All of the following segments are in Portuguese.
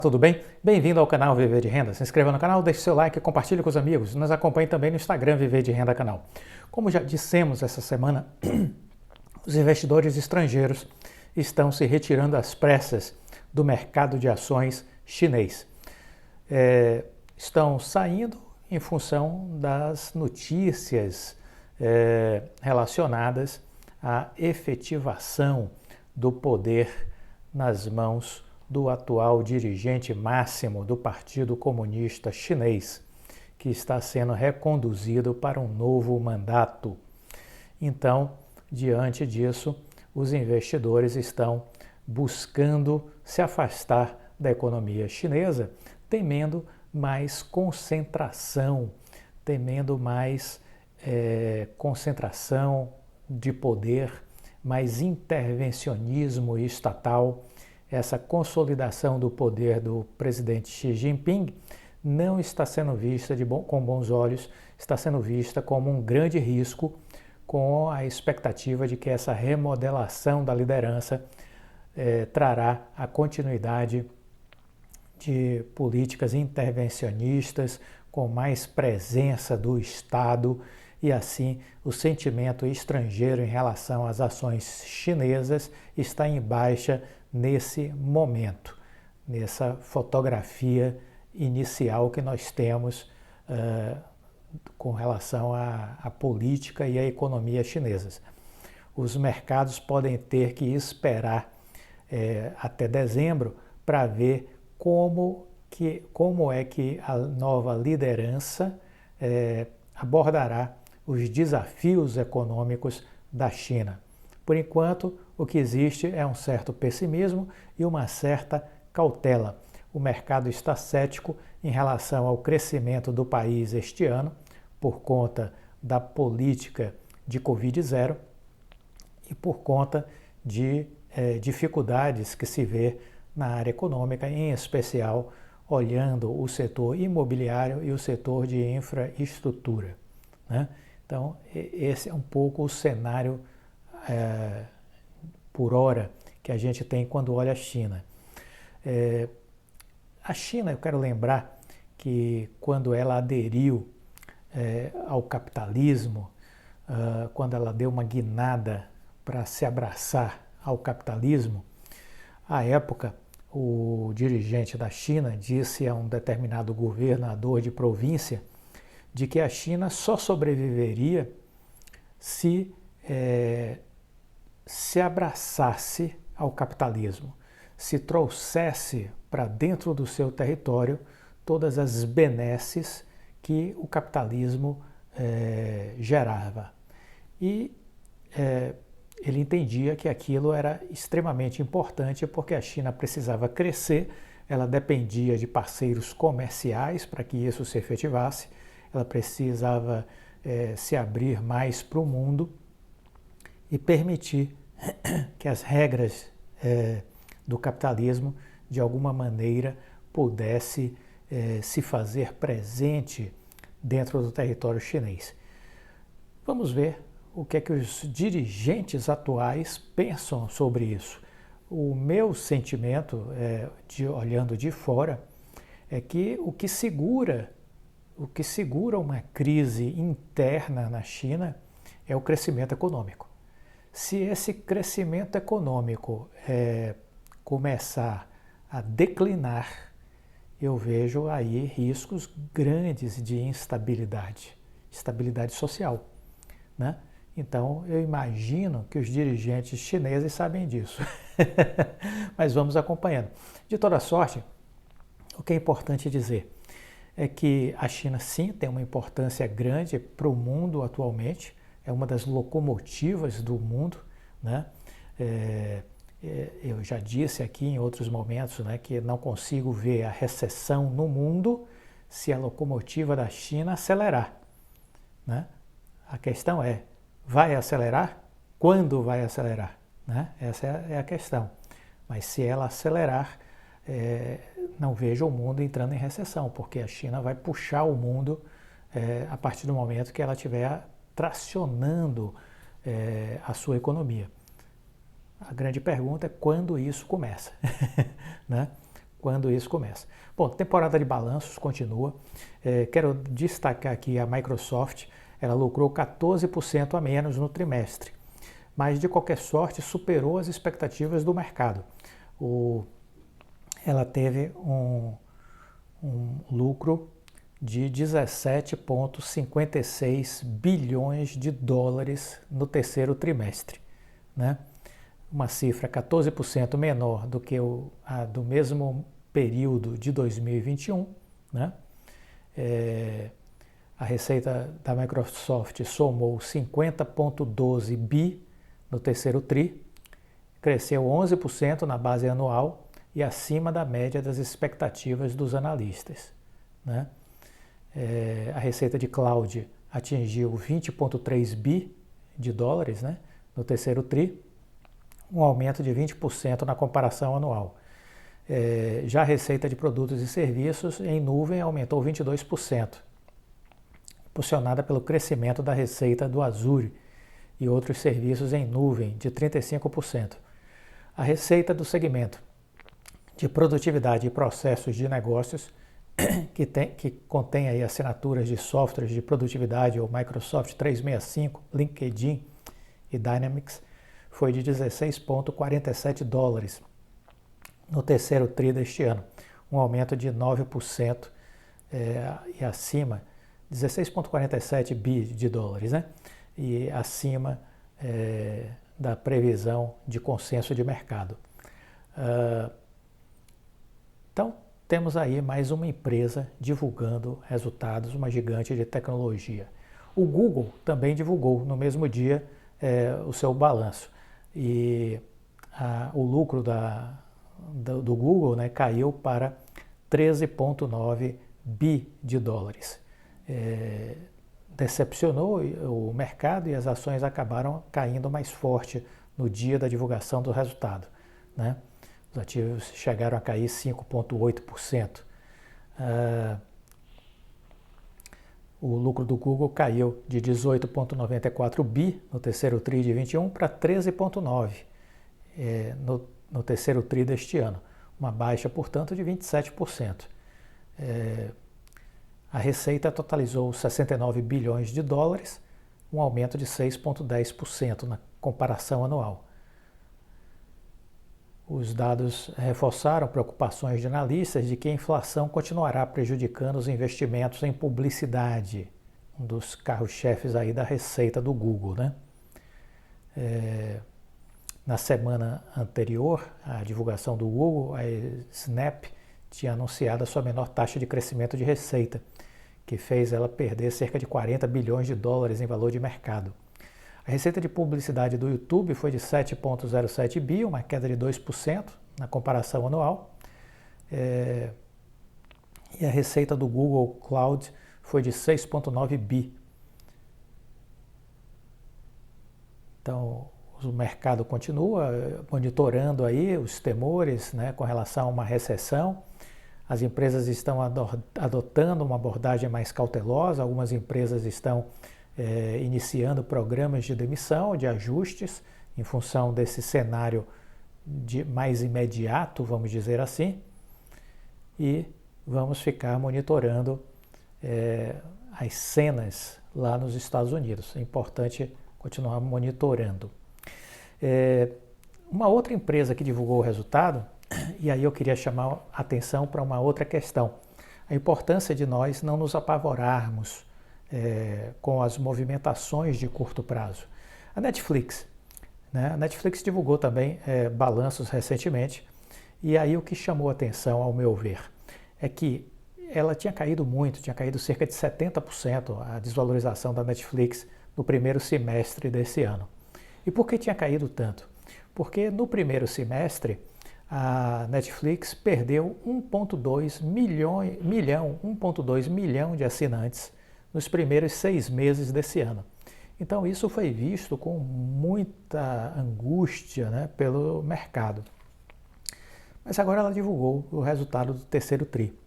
Tudo bem? Bem-vindo ao canal Viver de Renda. Se inscreva no canal, deixe seu like, compartilhe com os amigos. Nos acompanhe também no Instagram Viver de Renda Canal. Como já dissemos essa semana, os investidores estrangeiros estão se retirando às pressas do mercado de ações chinês. Estão saindo em função das notícias relacionadas à efetivação do poder nas mãos do atual dirigente máximo do Partido Comunista Chinês, que está sendo reconduzido para um novo mandato. Então, diante disso, os investidores estão buscando se afastar da economia chinesa, temendo mais concentração, temendo mais concentração de poder, mais intervencionismo estatal. Essa consolidação do poder do presidente Xi Jinping não está sendo vista com bons olhos, está sendo vista como um grande risco, com a expectativa de que essa remodelação da liderança trará a continuidade de políticas intervencionistas, com mais presença do Estado, e assim o sentimento estrangeiro em relação às ações chinesas está em baixa nesse momento, nessa fotografia inicial que nós temos com relação à política e à economia chinesas. Os mercados podem ter que esperar até dezembro para ver como é que a nova liderança abordará os desafios econômicos da China. Por enquanto, o que existe é um certo pessimismo e uma certa cautela. O mercado está cético em relação ao crescimento do país este ano, por conta da política de Covid-0 e por conta de dificuldades que se vê na área econômica, em especial olhando o setor imobiliário e o setor de infraestrutura, né? Então, esse é um pouco o cenário por hora que a gente tem quando olha a China. A China, eu quero lembrar que quando ela aderiu ao capitalismo, quando ela deu uma guinada para se abraçar ao capitalismo, à época o dirigente da China disse a um determinado governador de província de que a China só sobreviveria se abraçasse ao capitalismo, se trouxesse para dentro do seu território todas as benesses que o capitalismo gerava. E ele entendia que aquilo era extremamente importante porque a China precisava crescer, ela dependia de parceiros comerciais para que isso se efetivasse, ela precisava se abrir mais para o mundo e permitir que as regras do capitalismo, de alguma maneira, pudesse se fazer presente dentro do território chinês. Vamos ver o que é que os dirigentes atuais pensam sobre isso. O meu sentimento, olhando de fora, é que o que segura uma crise interna na China é o crescimento econômico. Se esse crescimento econômico começar a declinar, eu vejo aí riscos grandes de instabilidade social, né? Então, eu imagino que os dirigentes chineses sabem disso. Mas vamos acompanhando. De toda sorte, o que é importante dizer é que a China, sim, tem uma importância grande para o mundo atualmente, é uma das locomotivas do mundo, né? Eu já disse aqui em outros momentos, né, que não consigo ver a recessão no mundo se a locomotiva da China acelerar, né? A questão é, vai acelerar? Quando vai acelerar, né? Essa é a questão. Mas se ela acelerar, não vejo o mundo entrando em recessão, porque a China vai puxar o mundo a partir do momento que ela estiver tracionando a sua economia. A grande pergunta é quando isso começa, né? quando isso começa. Bom, temporada de balanços continua. Quero destacar aqui a Microsoft, ela lucrou 14% a menos no trimestre, mas de qualquer sorte superou as expectativas do mercado. Ela teve um lucro de 17,56 bilhões de dólares no terceiro trimestre, né? Uma cifra 14% menor do que a do mesmo período de 2021, né? A receita da Microsoft somou 50,12 bi no terceiro tri, cresceu 11% na base anual e acima da média das expectativas dos analistas, né? A receita de cloud atingiu 20,3 bi de dólares, né, no terceiro tri, um aumento de 20% na comparação anual. Já a receita de produtos e serviços em nuvem aumentou 22%, impulsionada pelo crescimento da receita do Azure e outros serviços em nuvem de 35%. A receita do segmento de produtividade e processos de negócios, que contém aí assinaturas de softwares de produtividade ou Microsoft 365, LinkedIn e Dynamics, foi de 16,47 dólares no terceiro tri deste ano, um aumento de 9% e acima, 16,47 bi de dólares, né? E acima da previsão de consenso de mercado. Então, temos aí mais uma empresa divulgando resultados, uma gigante de tecnologia. O Google também divulgou no mesmo dia o seu balanço. E o lucro do Google, né, caiu para 13,9 bi de dólares. Decepcionou o mercado e as ações acabaram caindo mais forte no dia da divulgação do resultado, né? Os ativos chegaram a cair 5,8%. O lucro do Google caiu de 18,94 bi no terceiro tri de 21 para 13,9 no terceiro tri deste ano, uma baixa, portanto, de 27%. A receita totalizou 69 bilhões de dólares, um aumento de 6,10% na comparação anual. Os dados reforçaram preocupações de analistas de que a inflação continuará prejudicando os investimentos em publicidade, um dos carros-chefes aí da receita do Google, né? Na semana anterior à divulgação do Google, a Snap tinha anunciado a sua menor taxa de crescimento de receita, que fez ela perder cerca de 40 bilhões de dólares em valor de mercado. A receita de publicidade do YouTube foi de 7,07 bi, uma queda de 2% na comparação anual. E a receita do Google Cloud foi de 6,9 bi. Então, o mercado continua monitorando aí os temores, né, com relação a uma recessão. As empresas estão adotando uma abordagem mais cautelosa, algumas empresas estão iniciando programas de demissão, de ajustes, em função desse cenário mais imediato, vamos dizer assim, e vamos ficar monitorando as cenas lá nos Estados Unidos. É importante continuar monitorando. Uma outra empresa que divulgou o resultado, e aí eu queria chamar a atenção para uma outra questão, a importância de nós não nos apavorarmos com as movimentações de curto prazo. A Netflix, né? A Netflix divulgou também balanços recentemente, e aí o que chamou a atenção, ao meu ver, é que ela tinha caído muito, tinha caído cerca de 70% a desvalorização da Netflix no primeiro semestre desse ano. E por que tinha caído tanto? Porque no primeiro semestre a Netflix perdeu 1,2 milhão de assinantes nos primeiros 6 meses desse ano. Então isso foi visto com muita angústia, né, pelo mercado. Mas agora ela divulgou o resultado do terceiro tri.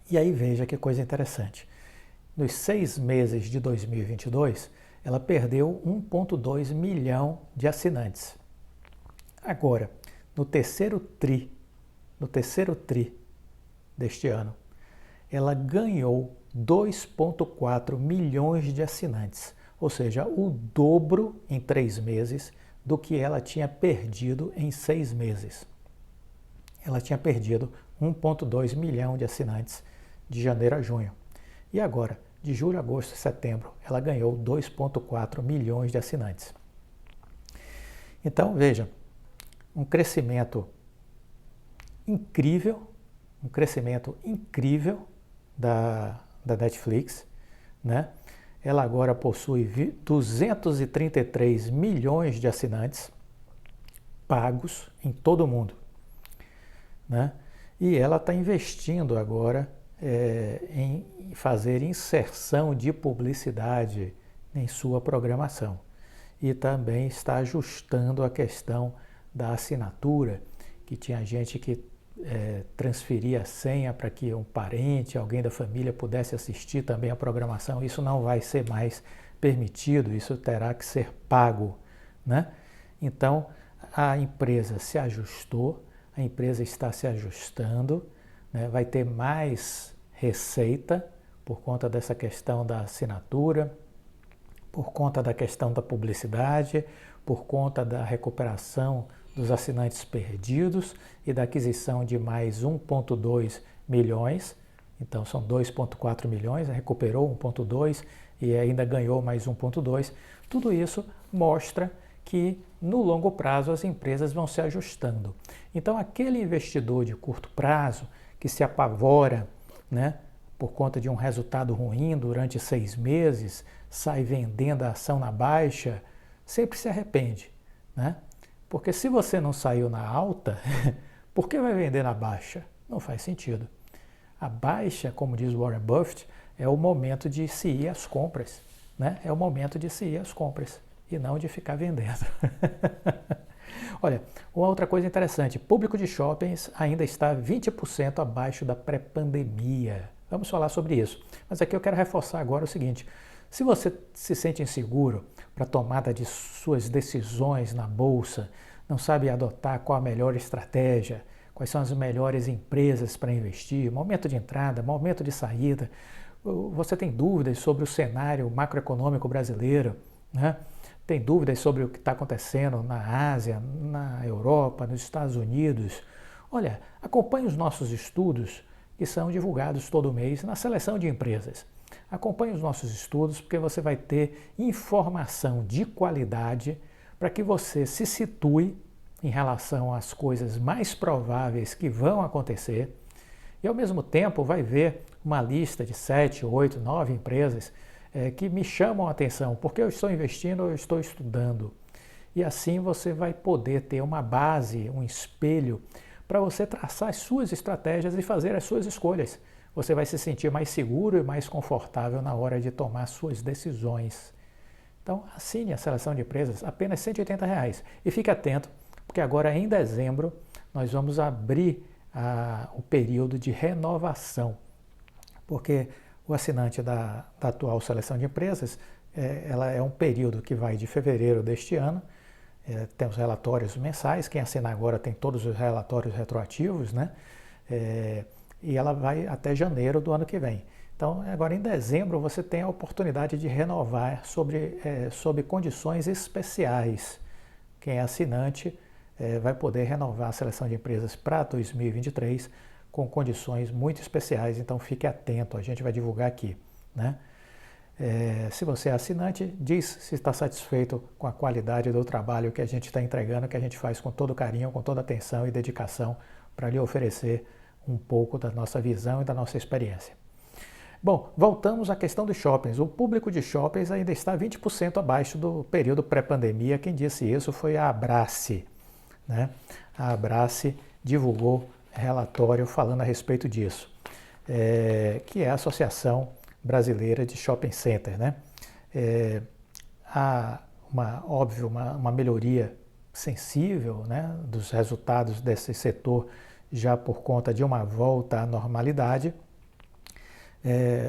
E aí veja que coisa interessante. Nos 6 meses de 2022, ela perdeu 1,2 milhão de assinantes. Agora, no terceiro tri no terceiro tri deste ano, ela ganhou 2,4 milhões de assinantes, ou seja, o dobro em 3 meses do que ela tinha perdido em 6 meses. Ela tinha perdido 1,2 milhão de assinantes de janeiro a junho. E agora, de julho, agosto e setembro, ela ganhou 2,4 milhões de assinantes. Então, veja, um crescimento incrível da Netflix, né? Ela agora possui 233 milhões de assinantes pagos em todo o mundo, né? E ela está investindo agora em fazer inserção de publicidade em sua programação. E também está ajustando a questão da assinatura, que tinha gente que transferia a senha para que um parente, alguém da família pudesse assistir também a programação. Isso não vai ser mais permitido, isso terá que ser pago, né? Então, a empresa se ajustou, a empresa está se ajustando, né? Vai ter mais receita por conta dessa questão da assinatura, por conta da questão da publicidade, por conta da recuperação dos assinantes perdidos e da aquisição de mais 1,2 milhões. Então são 2,4 milhões, recuperou 1,2 e ainda ganhou mais 1,2. Tudo isso mostra que no longo prazo as empresas vão se ajustando. Então aquele investidor de curto prazo que se apavora, né, por conta de um resultado ruim durante 6 meses, sai vendendo a ação na baixa, sempre se arrepende, né? Porque se você não saiu na alta, por que vai vender na baixa? Não faz sentido. A baixa, como diz Warren Buffett, é o momento de se ir às compras, né? É o momento de se ir às compras e não de ficar vendendo. Olha, uma outra coisa interessante, público de shoppings ainda está 20% abaixo da pré-pandemia. Vamos falar sobre isso. Mas aqui eu quero reforçar agora o seguinte, se você se sente inseguro para a tomada de suas decisões na bolsa, não sabe adotar qual a melhor estratégia, quais são as melhores empresas para investir, momento de entrada, momento de saída, você tem dúvidas sobre o cenário macroeconômico brasileiro, né? Tem dúvidas sobre o que está acontecendo na Ásia, na Europa, nos Estados Unidos. Olha, acompanhe os nossos estudos que são divulgados todo mês na seleção de empresas. Acompanhe os nossos estudos porque você vai ter informação de qualidade para que você se situe em relação às coisas mais prováveis que vão acontecer e ao mesmo tempo vai ver uma lista de 7, 8, 9 empresas que me chamam a atenção porque eu estou investindo, eu estou estudando. E assim você vai poder ter uma base, um espelho para você traçar as suas estratégias e fazer as suas escolhas. Você vai se sentir mais seguro e mais confortável na hora de tomar suas decisões. Então, assine a seleção de empresas, apenas R$ 180. E fique atento, porque agora em dezembro nós vamos abrir o período de renovação. Porque o assinante da atual seleção de empresas, ela é um período que vai de fevereiro deste ano, tem os relatórios mensais, quem assinar agora tem todos os relatórios retroativos, né? E ela vai até janeiro do ano que vem. Então, agora em dezembro você tem a oportunidade de renovar sob condições especiais. Quem é assinante vai poder renovar a seleção de empresas para 2023 com condições muito especiais, então fique atento, a gente vai divulgar aqui, né? Se você é assinante, diz se está satisfeito com a qualidade do trabalho que a gente está entregando, que a gente faz com todo carinho, com toda atenção e dedicação para lhe oferecer um pouco da nossa visão e da nossa experiência. Bom, voltamos à questão dos shoppings. O público de shoppings ainda está 20% abaixo do período pré-pandemia. Quem disse isso foi a Abrace, né? A Abrace divulgou relatório falando a respeito disso, que é a Associação Brasileira de Shopping Center, né? Há uma melhoria sensível, né, dos resultados desse setor já por conta de uma volta à normalidade.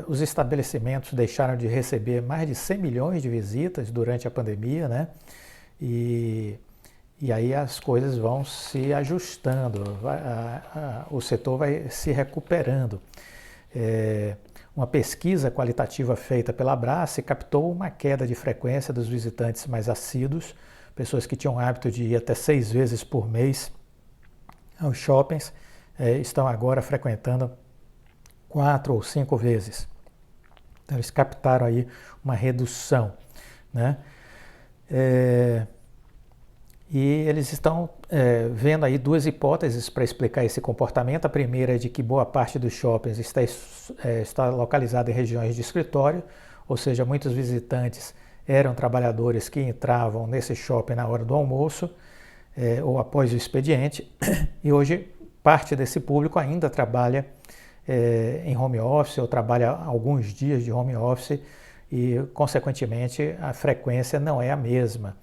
Os estabelecimentos deixaram de receber mais de 100 milhões de visitas durante a pandemia, né? E E aí as coisas vão se ajustando, o setor vai se recuperando. Uma pesquisa qualitativa feita pela Abrace captou uma queda de frequência dos visitantes mais assíduos, pessoas que tinham o hábito de ir até 6 vezes por mês aos shoppings, estão agora frequentando 4 ou 5 vezes. Então eles captaram aí uma redução, né? E eles estão vendo aí duas hipóteses para explicar esse comportamento. A primeira é de que boa parte dos shoppings está localizada em regiões de escritório, ou seja, muitos visitantes eram trabalhadores que entravam nesse shopping na hora do almoço ou após o expediente, e hoje parte desse público ainda trabalha em home office ou trabalha alguns dias de home office e, consequentemente, a frequência não é a mesma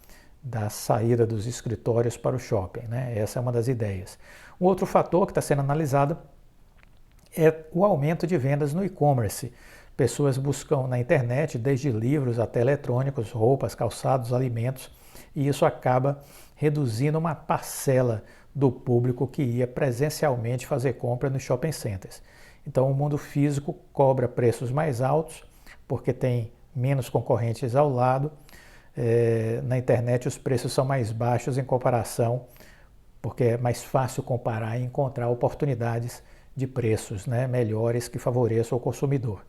da saída dos escritórios para o shopping, né? Essa é uma das ideias. Um outro fator que está sendo analisado é o aumento de vendas no e-commerce. Pessoas buscam na internet, desde livros até eletrônicos, roupas, calçados, alimentos, e isso acaba reduzindo uma parcela do público que ia presencialmente fazer compra nos shopping centers. Então o mundo físico cobra preços mais altos, porque tem menos concorrentes ao lado. Na internet os preços são mais baixos em comparação, porque é mais fácil comparar e encontrar oportunidades de preços, né, melhores que favoreçam o consumidor.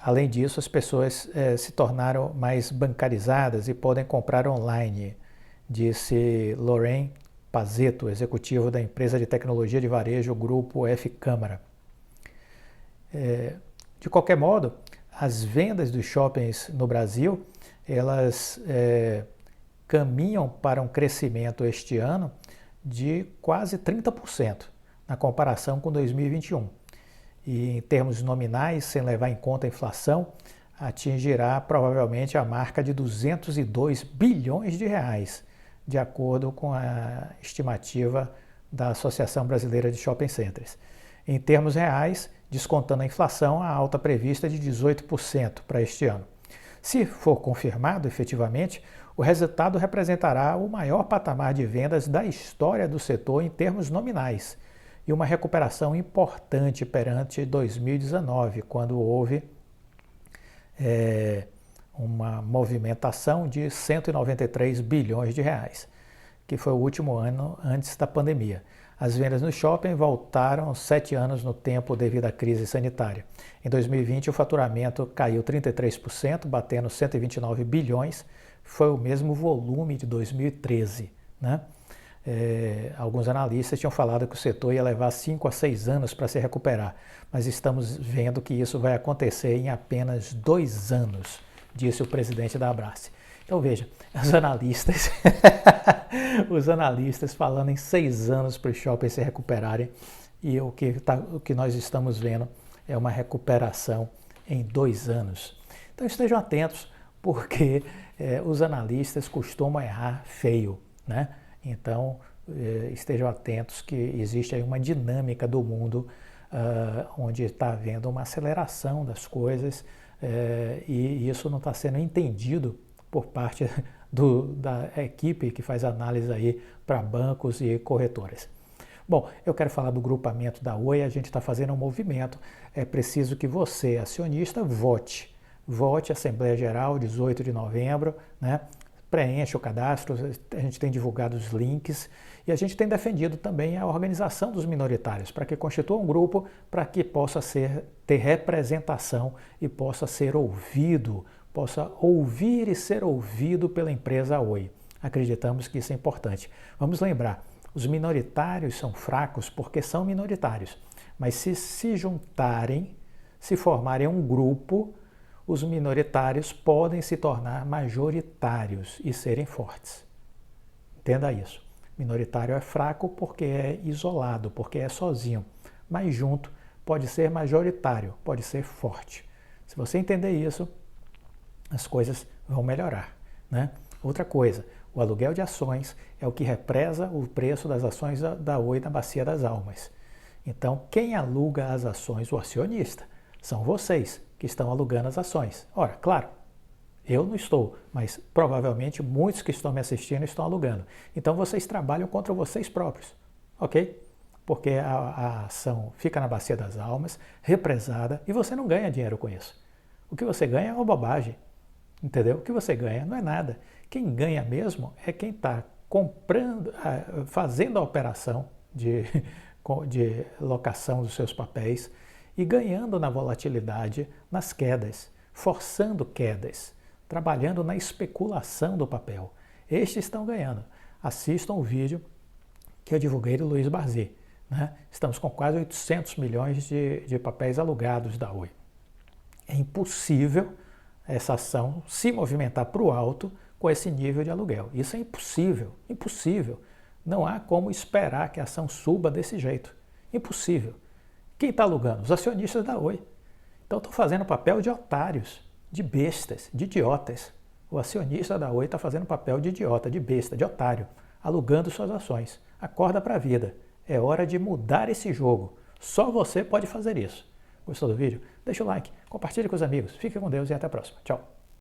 Além disso, as pessoas se tornaram mais bancarizadas e podem comprar online, disse Lorraine Pazeto, executivo da empresa de tecnologia de varejo Grupo F Câmara. De qualquer modo, as vendas dos shoppings no Brasil, elas caminham para um crescimento este ano de quase 30% na comparação com 2021. E em termos nominais, sem levar em conta a inflação, atingirá provavelmente a marca de 202 bilhões de reais, de acordo com a estimativa da Associação Brasileira de Shopping Centers. Em termos reais, descontando a inflação, a alta prevista é de 18% para este ano. Se for confirmado efetivamente, o resultado representará o maior patamar de vendas da história do setor em termos nominais e uma recuperação importante perante 2019, quando houve uma movimentação de 193 bilhões de reais, que foi o último ano antes da pandemia. As vendas no shopping voltaram 7 anos no tempo devido à crise sanitária. Em 2020, o faturamento caiu 33%, batendo 129 bilhões. Foi o mesmo volume de 2013, né? Alguns analistas tinham falado que o setor ia levar 5 a 6 anos para se recuperar, mas estamos vendo que isso vai acontecer em apenas 2 anos, disse o presidente da Abrace. Então veja, os analistas falando em 6 anos para os shoppings se recuperarem, e o que nós estamos vendo é uma recuperação em 2 anos. Então estejam atentos, porque os analistas costumam errar feio, né? Então estejam atentos que existe aí uma dinâmica do mundo onde está havendo uma aceleração das coisas e isso não está sendo entendido por parte da equipe que faz análise aí para bancos e corretoras. Bom, eu quero falar do grupamento da Oi. A gente está fazendo um movimento. É preciso que você, acionista, vote. Vote, Assembleia Geral, 18 de novembro, né? Preencha o cadastro, a gente tem divulgado os links e a gente tem defendido também a organização dos minoritários, para que constitua um grupo, para que possa ter representação e possa ser ouvido, possa ouvir e ser ouvido pela empresa Oi. Acreditamos que isso é importante. Vamos lembrar, os minoritários são fracos porque são minoritários, mas se juntarem, se formarem um grupo, os minoritários podem se tornar majoritários e serem fortes. Entenda isso. Minoritário é fraco porque é isolado, porque é sozinho, mas junto pode ser majoritário, pode ser forte. Se você entender isso, as coisas vão melhorar, né? Outra coisa, o aluguel de ações é o que represa o preço das ações da Oi na Bacia das Almas. Então, quem aluga as ações, o acionista, são vocês que estão alugando as ações. Ora, claro, Eu não estou, mas provavelmente muitos que estão me assistindo estão alugando. Então vocês trabalham contra vocês próprios, ok? Porque a ação fica na bacia das almas, represada, e você não ganha dinheiro com isso. O que você ganha é uma bobagem, entendeu? O que você ganha não é nada. Quem ganha mesmo é quem está comprando, fazendo a operação de locação dos seus papéis e ganhando na volatilidade, nas quedas, forçando quedas, trabalhando na especulação do papel. Estes estão ganhando. Assistam o vídeo que eu divulguei do Luiz Barzi. Né? Estamos com quase 800 milhões de papéis alugados da Oi. É impossível essa ação se movimentar para o alto com esse nível de aluguel. Isso é impossível, impossível. Não há como esperar que a ação suba desse jeito. Impossível. Quem está alugando? Os acionistas da Oi. Então estão fazendo papel de otários, de bestas, de idiotas. O acionista da Oi está fazendo papel de idiota, de besta, de otário, alugando suas ações. Acorda para a vida. É hora de mudar esse jogo. Só você pode fazer isso. Gostou do vídeo? Deixa o like, compartilhe com os amigos. Fique com Deus e até a próxima. Tchau.